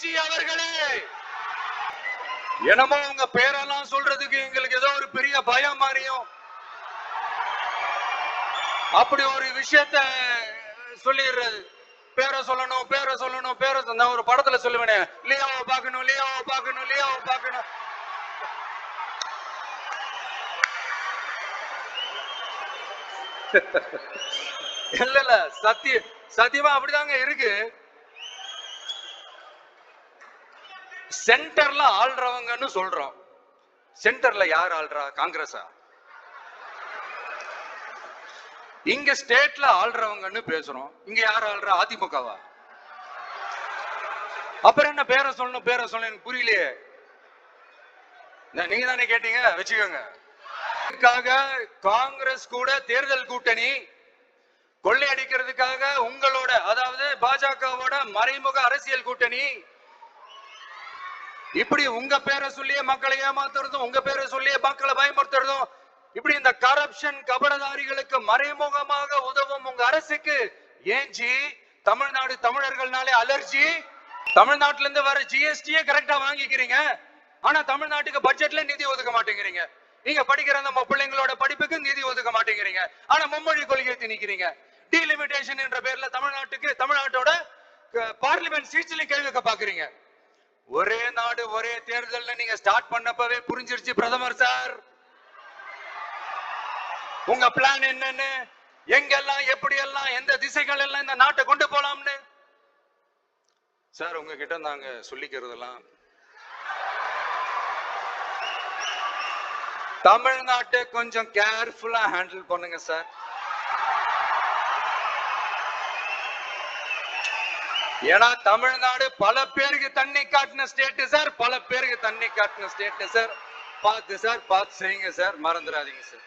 மோடிஜி அவர்களே, என்னமோ உங்க பேரெல்லாம் சொல்றதுக்கு எங்களுக்கு ஏதோ ஒரு பெரிய பயம் மாதிரியும் அப்படி ஒரு விஷயத்த சொல்லிடுறது. பேரை சொல்லணும், பேரை சொல்லணும், பேரை நான் ஒரு படத்துல சொல்லுவேனே, லியோவை பார்க்கணும், லியோவை பார்க்கணும், லியோவை பார்க்கணும். இல்ல இல்ல, சத்தியமா அப்படிதாங்க இருக்கு. சென்டர்ல ஆள்றவங்கன்னு சொல்றோம். சென்டர்ல யார் ஆள்றா? காங்கிரஸா? இங்க ஸ்டேட்ல ஆள்றவங்கன்னு பேசுறோம். இங்க யார் ஆள்றா? அதிமுகவா? அப்புறம் என்ன பேரை சொல்லணும், பேரை சொல்லணும்? எனக்கு புரியலையே. நீங்க தானே கேட்டீங்க, வச்சுக்கோங்க. காங்கிரஸ் கூட தேர்தல் கூட்டணி கொள்ளையடிக்கிறதுக்காக உங்களோட, அதாவது பாஜகவோட மறைமுக அரசியல் கூட்டணி, இப்படி உங்க பேரை சொல்லியே மக்களை ஏமாத்துறதும், உங்க பேரை சொல்லியே மக்களை பயமுறுத்துறதும், இப்படி இந்த கரப்ஷன் கபடதாரிகளுக்கு மறைமுகமாக உதவும் உங்க அரசுக்கு ஏன் ஜி தமிழ்நாடு தமிழர்கள்னாலே அலர்ஜி? தமிழ்நாட்டுல இருந்து வர ஜிஎஸ்டியே கரெக்டா வாங்கிக்கிறீங்க, ஆனா தமிழ்நாட்டுக்கு பட்ஜெட்ல நிதி ஒதுக்க மாட்டேங்கிறீங்க. நீங்க படிக்கிற அந்த பிள்ளைங்களோட படிப்புக்கு நிதி ஒதுக்க மாட்டேங்கிறீங்க, ஆனா மும்மொழி கொள்கையை திணிக்கிறீங்க. டீலிமிட்டேஷன் என்ற பேர்ல தமிழ்நாட்டோட பார்லிமெண்ட் சீட்ஸ்லயும் கேள்வி வைக்க பாக்குறீங்க. ஒரே நாடு ஒரே தேர்தல் நீங்க ஸ்டார்ட் பண்ணப்பவே புரிஞ்சிருச்சு பிரதமர் சார் உங்க பிளான் என்னன்னு, எங்கெல்லாம் எப்படி எல்லாம் எந்த திசைகள் எல்லாம் இந்த நாட்டை கொண்டு போலாம்னு. சார் உங்ககிட்ட நாங்க சொல்லிக்கிறதெல்லாம், தமிழ்நாட்டை கொஞ்சம் கேர்ஃபுல்லா ஹேண்டில் பண்ணுங்க சார். ஏன்னா தமிழ்நாடு பல பேருக்கு தண்ணி காட்டின ஸ்டேட் சார், பல பேருக்கு தண்ணி காட்டின ஸ்டேட் சார். பார்த்து சார், பார்த்து செய்யுங்க சார், மறந்துடாதீங்க சார்.